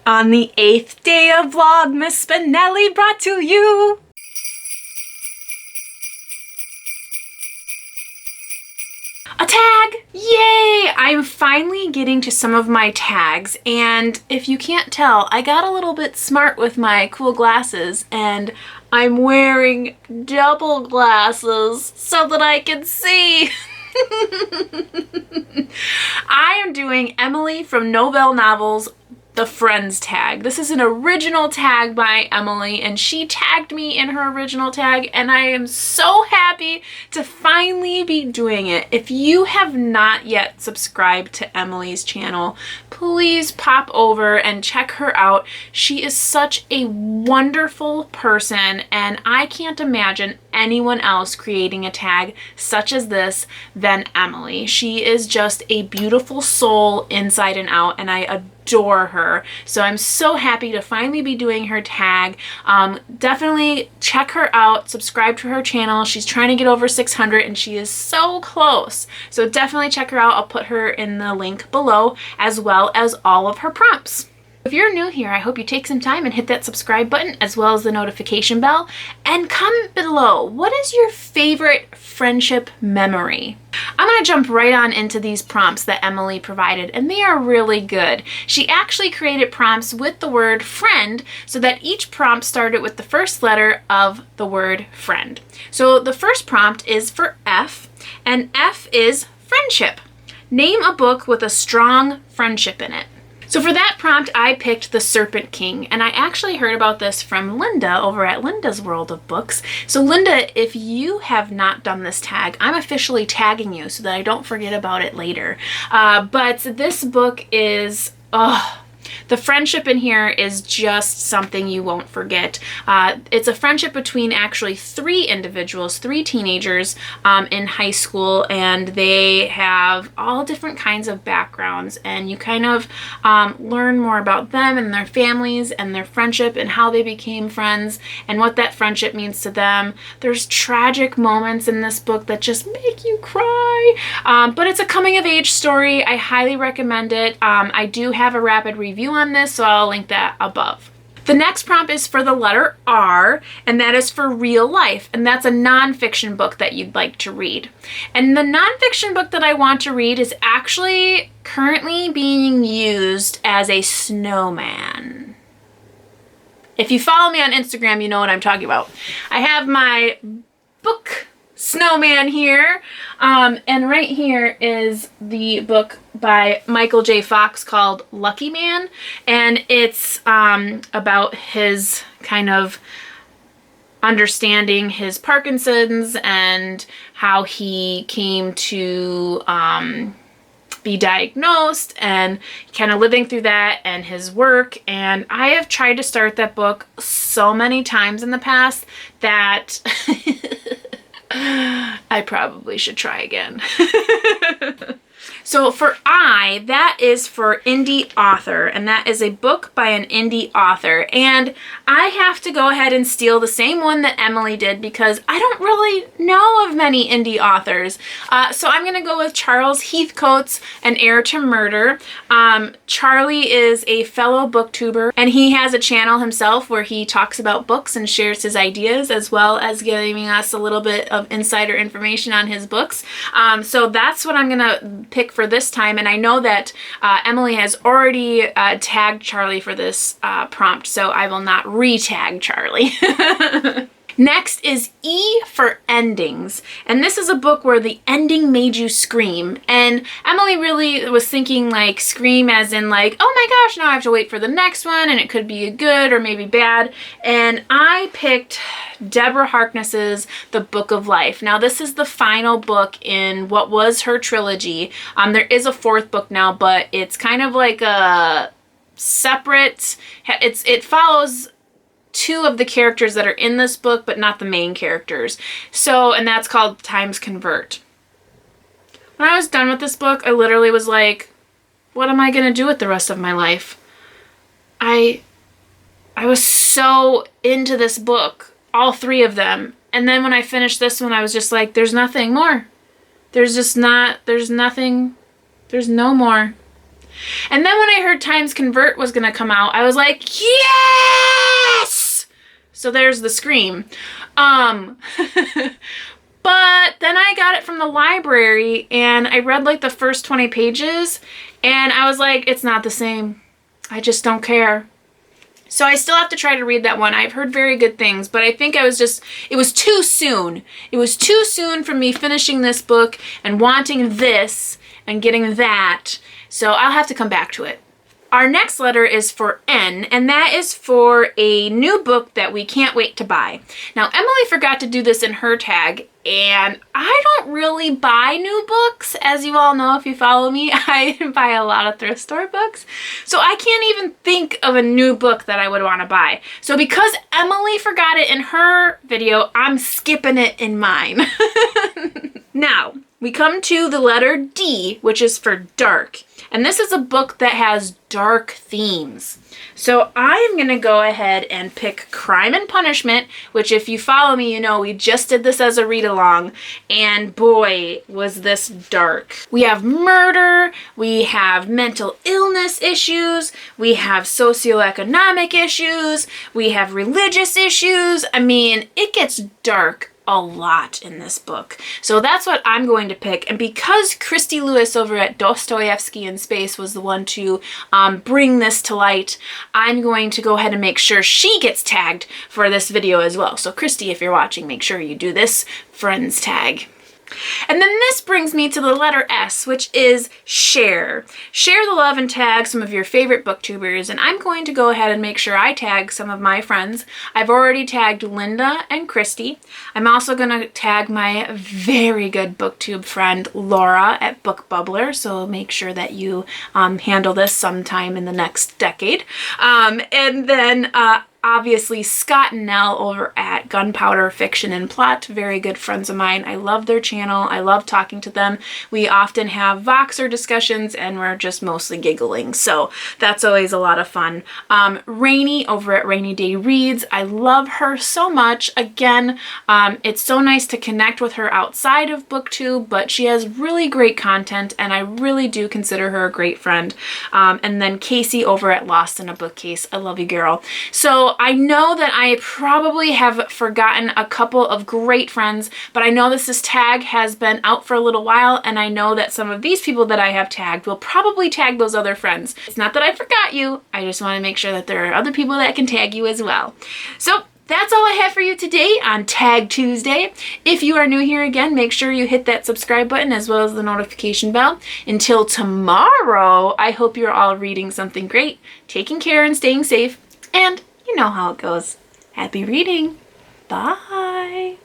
On the 8th day of Vlogmas, Spenelli brought to you a tag! Yay! I'm finally getting to some of my tags, and if you can't tell, I got a little bit smart with my cool glasses, and I'm wearing double glasses so that I can see. I am doing Emily from Novell Novels the Friends tag. This is an original tag by Emily, and she tagged me in her original tag, and I am so happy to finally be doing it. If you have not yet subscribed to Emily's channel, please pop over and check her out. She is such a wonderful person, and I can't imagine anyone else creating a tag such as this than Emily. She is just a beautiful soul inside and out, and I adore her. So I'm so happy to finally be doing her tag. Definitely check her out, subscribe to her channel. She's trying to get over 600 and she is so close. So definitely check her out. I'll put her in the link below, as well as all of her prompts. If you're new here, I hope you take some time and hit that subscribe button as well as the notification bell, and comment below, what is your favorite friendship memory? I'm going to jump right on into these prompts that Emily provided, and they are really good. She actually created prompts with the word friend so that each prompt started with the first letter of the word friend. So the first prompt is for F, and F is friendship. Name a book with a strong friendship in it. So for that prompt, I picked The Serpent King, and I actually heard about this from Linda over at Linda's World of Books. So Linda, if you have not done this tag, I'm officially tagging you so that I don't forget about it later. But this book is, the friendship in here is just something you won't forget. It's a friendship between actually three individuals, three teenagers in high school, and they have all different kinds of backgrounds, and you kind of learn more about them and their families and their friendship and how they became friends and what that friendship means to them. There's tragic moments in this book that just make you cry, but it's a coming of age story. I highly recommend it. I do have a rapid review on this, so I'll link that above. The next prompt is for the letter R, and that is for real life, and that's a nonfiction book that you'd like to read. And the nonfiction book that I want to read is actually currently being used as a snowman. If you follow me on Instagram, you know what I'm talking about. I have my book snowman here, and right here is the book by Michael J. Fox called Lucky Man, and it's about his kind of understanding his Parkinson's and how he came to be diagnosed and kind of living through that and his work. And I have tried to start that book so many times in the past that I probably should try again. So for I, that is for indie author, and that is a book by an indie author. And I have to go ahead and steal the same one that Emily did because I don't really know of many indie authors. So I'm going to go with Charles Heathcote's An Heir to Murder. Charlie is a fellow booktuber, and he has a channel himself where he talks about books and shares his ideas, as well as giving us a little bit of insider information on his books. So that's what I'm going to pick for this time, and I know that Emily has already tagged Charlie for this prompt, so I will not re-tag Charlie. Next is E for endings, and this is a book where the ending made you scream, and Emily really was thinking like scream as in like, oh my gosh, now I have to wait for the next one, and it could be good or maybe bad, and I picked Deborah Harkness's The Book of Life. Now this is the final book in what was her trilogy. There is a fourth book now, but it's kind of like a separate, it follows two of the characters that are in this book, but not the main characters. So, and that's called Times Convert. When I was done with this book, I literally was like, what am I going to do with the rest of my life? I was so into this book, all three of them. And then when I finished this one, I was just like, there's nothing more. There's just not, there's nothing, there's no more. And then when I heard Times Convert was gonna come out, I was like, yes! So there's the scream. But then I got it from the library and I read like the first 20 pages and I was like, it's not the same. I just don't care. So I still have to try to read that one. I've heard very good things, but I think it was too soon. It was too soon for me finishing this book and wanting this and getting that. So I'll have to come back to it. Our next letter is for N, and that is for a new book that we can't wait to buy. Now, Emily forgot to do this in her tag, and I don't really buy new books. As you all know, if you follow me, I buy a lot of thrift store books. So I can't even think of a new book that I would want to buy. So because Emily forgot it in her video, I'm skipping it in mine. Now, we come to the letter D, which is for dark. And this is a book that has dark themes. So I'm going to go ahead and pick Crime and Punishment, which if you follow me, you know we just did this as a read-along. And boy, was this dark. We have murder, we have mental illness issues, we have socioeconomic issues, we have religious issues. I mean, it gets dark a lot in this book. So that's what I'm going to pick. And because Christy Lewis over at Dostoevsky in Space was the one to bring this to light, I'm going to go ahead and make sure she gets tagged for this video as well. So Christy, if you're watching, make sure you do this friends tag. And then this brings me to the letter S, which is share. Share the love and tag some of your favorite booktubers, and I'm going to go ahead and make sure I tag some of my friends. I've already tagged Linda and Christy. I'm also going to tag my very good booktube friend Laura at Book Bubbler, so make sure that you handle this sometime in the next decade. And then obviously Scott and Nell over at Gunpowder Fiction and Plot, very good friends of mine. I love their channel. I love talking to them. We often have Voxer discussions and we're just mostly giggling. So that's always a lot of fun. Rainy over at Rainy Day Reads. I love her so much. Again, it's so nice to connect with her outside of BookTube, but she has really great content and I really do consider her a great friend. And then Casey over at Lost in a Bookcase. I love you, girl. So I know that I probably have forgotten a couple of great friends, but I know this tag has been out for a little while, and I know that some of these people that I have tagged will probably tag those other friends. It's not that I forgot you, I just want to make sure that there are other people that can tag you as well. So that's all I have for you today on Tag Tuesday. If you are new here again, make sure you hit that subscribe button as well as the notification bell. Until tomorrow, I hope you're all reading something great, taking care and staying safe, and you know how it goes. Happy reading. Bye.